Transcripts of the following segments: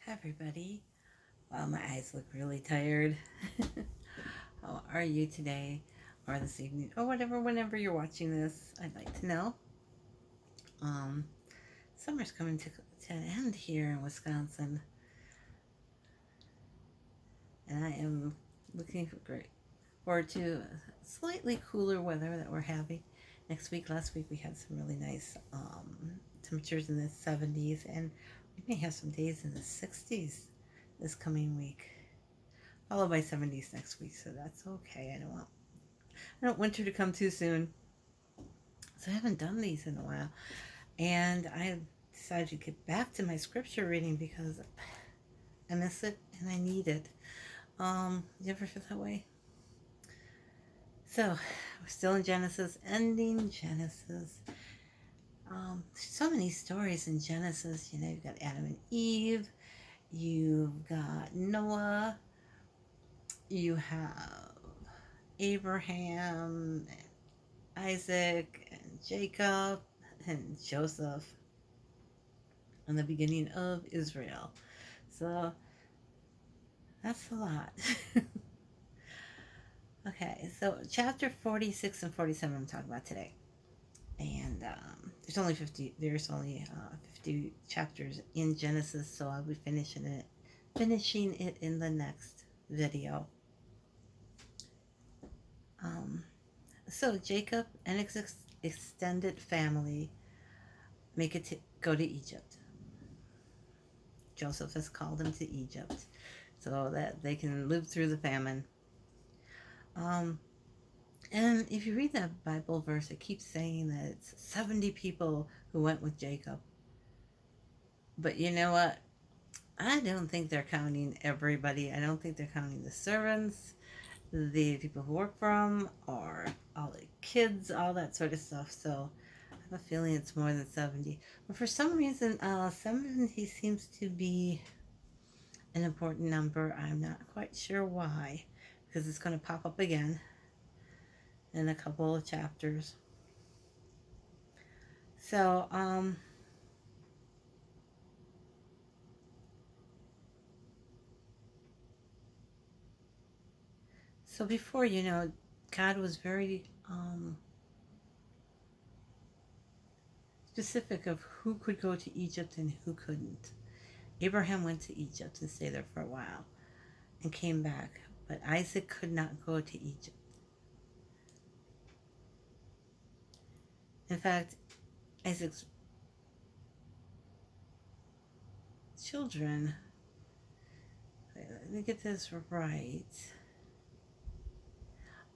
Hi, everybody. Wow, my eyes look really tired. How are you today, or this evening, or whatever, whenever you're watching this? I'd like to know. Um, Summer's coming to an end here in Wisconsin, and I am looking forward to slightly cooler weather that we're having next week. Last week we had some really nice temperatures in the 70s, and we may have some days in the 60s this coming week, followed by 70s next week. So that's okay. I don't want winter to come too soon. So I haven't done these in a while. And I decided to get back to my scripture reading because I miss it and I need it. You ever feel that way? So we're still in Genesis, ending Genesis. So many stories in Genesis. You know, you've got Adam and Eve, you've got Noah, you have Abraham, and Isaac, and Jacob, and Joseph, and the beginning of Israel. So that's a lot. Okay, so chapter 46 and 47 I'm talking about today. And there's only 50 chapters in Genesis, so I'll be finishing it in the next video. Um, so Jacob and his extended family make it to go to Egypt. Joseph has called them to Egypt so that they can live through the famine. Um, and if you read that Bible verse, it keeps saying that it's 70 people who went with Jacob. But you know what? I don't think they're counting everybody. I don't think they're counting the servants, the people who work for them, or all the kids, all that sort of stuff. So I have a feeling it's more than 70. But for some reason, 70 seems to be an important number. I'm not quite sure why, because it's going to pop up again in a couple of chapters. So, so before, God was very specific of who could go to Egypt and who couldn't. Abraham went to Egypt and stayed there for a while and came back, but Isaac could not go to Egypt. In fact, Isaac's children, let me get this right.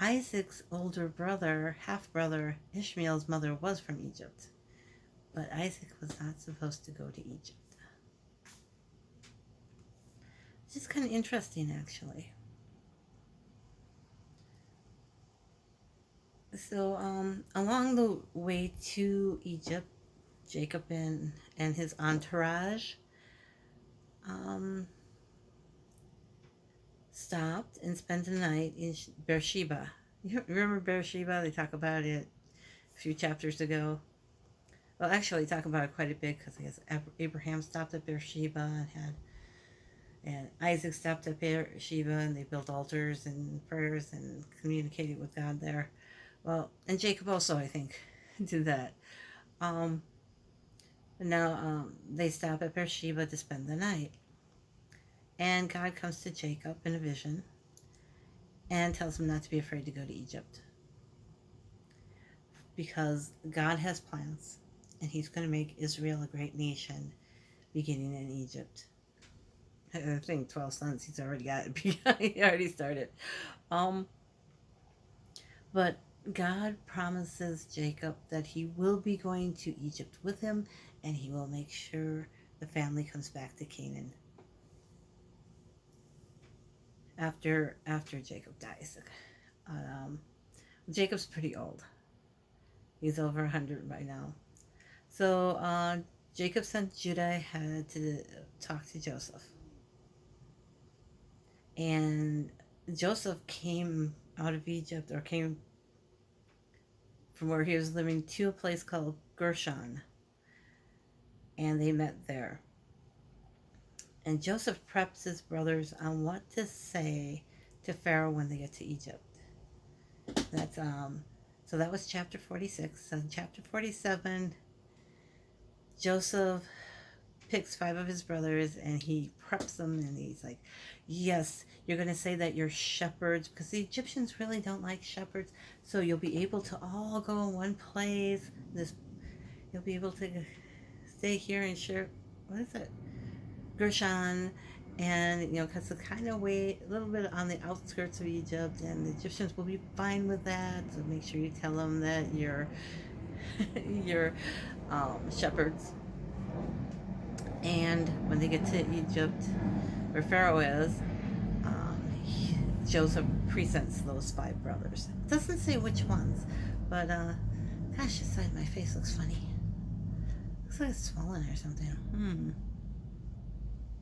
Isaac's older brother, half brother, Ishmael's mother was from Egypt, but Isaac was not supposed to go to Egypt. It's just kind of interesting, actually. So, along the way to Egypt, Jacob and his entourage um, stopped and spent the night in Beersheba. You remember Beersheba? They talk about it a few chapters ago. Well, actually, talk about it quite a bit because I guess Abraham stopped at Beersheba and Isaac stopped at Beersheba, and they built altars and prayers and communicated with God there. Well, and Jacob also, I think, did that. Um, Now they stop at Beersheba to spend the night. And God comes to Jacob in a vision and tells him not to be afraid to go to Egypt because God has plans and he's going to make Israel a great nation beginning in Egypt. I think 12 sons, he's already got it. He already started. Um, but God promises Jacob that he will be going to Egypt with him and he will make sure the family comes back to Canaan after Jacob dies. Um, Jacob's pretty old. He's over 100 by now. So Jacob sent Judah ahead to talk to Joseph. And Joseph came out of Egypt, or came from where he was living, to a place called Goshen. And they met there. And Joseph preps his brothers on what to say to Pharaoh when they get to Egypt. That's so that was chapter 46. So in chapter 47, Joseph picks 5 of his brothers and he preps them and he's like, yes, you're going to say that you're shepherds because the Egyptians really don't like shepherds. So you'll be able to all go in one place. You'll be able to stay here and share, what is it? Goshen. And, because it's kind of way, a little bit on the outskirts of Egypt, and the Egyptians will be fine with that. So make sure you tell them that you're shepherds. And when they get to Egypt, where Pharaoh is, Joseph presents those 5 brothers. It doesn't say which ones, but gosh, this side of my face looks funny. Looks like it's swollen or something.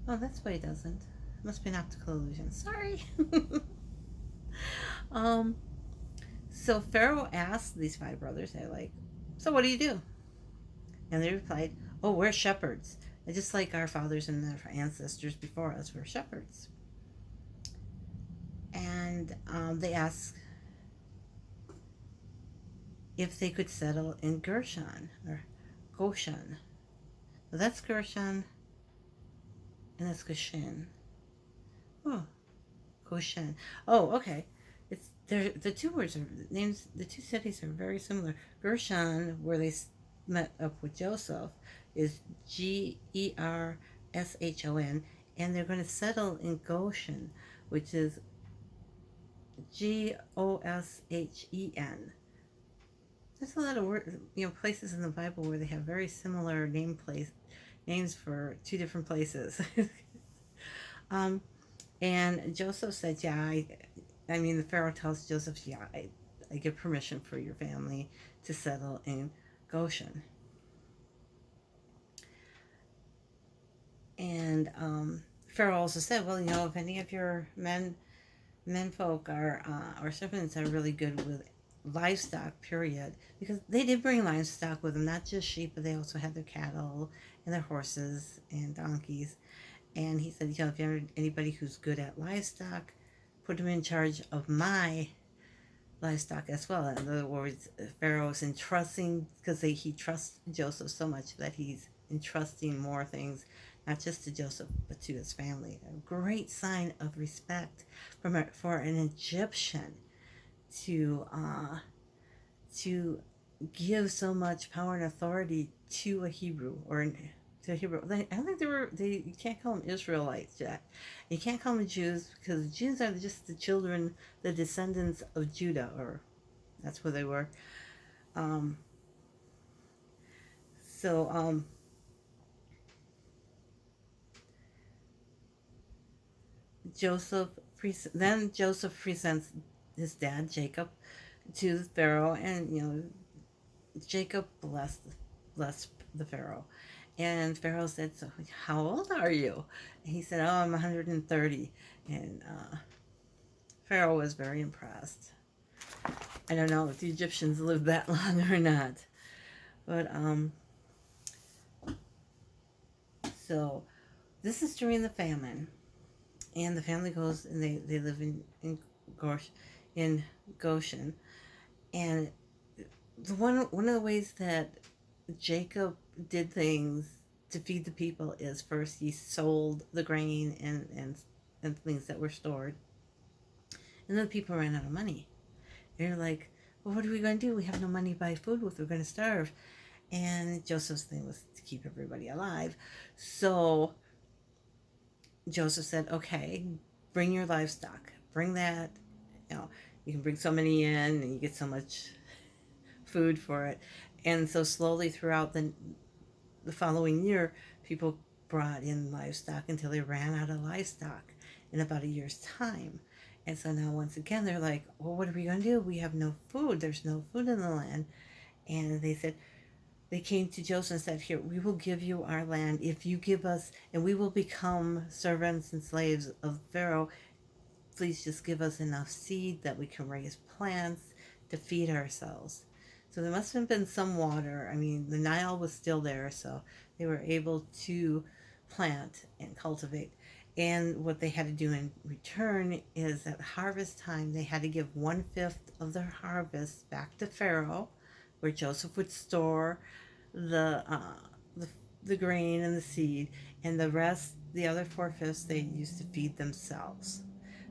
Oh, that's why he doesn't. It must be an optical illusion. Sorry. So Pharaoh asked these 5 brothers, they're like, so what do you do? And they replied, oh, we're shepherds. And just like our fathers and our ancestors before us were shepherds. And they asked if they could settle in Goshen or Goshen. Well, that's Goshen and that's Goshen. Oh, Goshen. Oh, okay. It's the two words are names. The two cities are very similar. Goshen, where they met up with Joseph, is Gershon, and they're going to settle in Goshen, which is Goshen. There's a lot of places in the Bible where they have very similar names for two different places. And Joseph said, yeah, the Pharaoh tells Joseph, yeah, I give permission for your family to settle in Goshen. And Pharaoh also said, well, if any of your menfolk or servants are really good with livestock, period, because they did bring livestock with them, not just sheep, but they also had their cattle and their horses and donkeys. And he said, if you have anybody who's good at livestock, put them in charge of my livestock as well. In other words, Pharaoh's entrusting, because he trusts Joseph so much that he's entrusting more things, not just to Joseph, but to his family. A great sign of respect for an Egyptian to give so much power and authority to a Hebrew to a Hebrew. I don't think you can't call them Israelites yet. You can't call them Jews because Jews are just the children, the descendants of Judah, or that's where they were. Joseph presents his dad Jacob to Pharaoh, and Jacob blessed the Pharaoh. And Pharaoh said, so how old are you? And he said, oh, I'm 130. And Pharaoh was very impressed. I don't know if the Egyptians lived that long or not. But, so this is during the famine. And the family goes and they live in Goshen. And one of the ways that Jacob did things to feed the people is first he sold the grain and things that were stored. And then the people ran out of money. They're like, well, what are we going to do? We have no money to buy food with. We're going to starve. And Joseph's thing was to keep everybody alive. So Joseph said, okay, bring your livestock. Bring that. You can bring so many in and you get so much food for it. And so slowly throughout the following year, people brought in livestock until they ran out of livestock in about a year's time. And so now once again, they're like, well, what are we going to do? We have no food. There's no food in the land. And they came to Joseph and said, here, we will give you our land if you give us, and we will become servants and slaves of Pharaoh. Please just give us enough seed that we can raise plants to feed ourselves. So there must have been some water. The Nile was still there, so they were able to plant and cultivate. And what they had to do in return is at harvest time, they had to give 1/5 of their harvest back to Pharaoh, where Joseph would store the, uh, the, the grain and the seed, and the rest, the other 4/5, they used to feed themselves.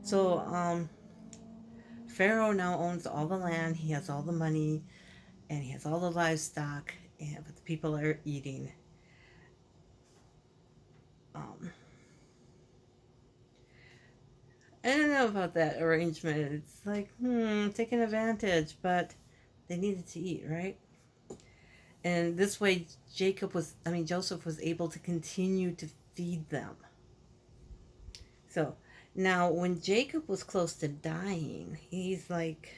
So Pharaoh now owns all the land, he has all the money, and he has all the livestock, but the people are eating. Um, I don't know about that arrangement. It's like, taking advantage, but they needed to eat, right? And this way, Joseph was able to continue to feed them. So now, when Jacob was close to dying, he's like,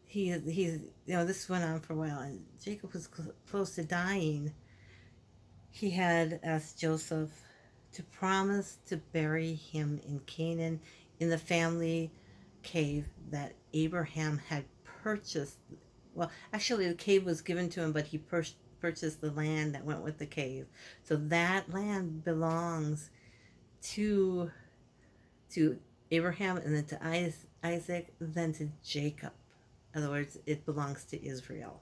he's this went on for a while, and Jacob was close to dying. He had asked Joseph to promise to bury him in Canaan in the family cave that Abraham had purchased. Well, actually, the cave was given to him, but he purchased the land that went with the cave. So that land belongs to Abraham, and then to Isaac, then to Jacob. In other words, it belongs to Israel.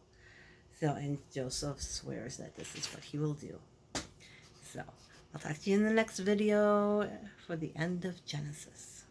So, and Joseph swears that this is what he will do. So, I'll talk to you in the next video for the end of Genesis.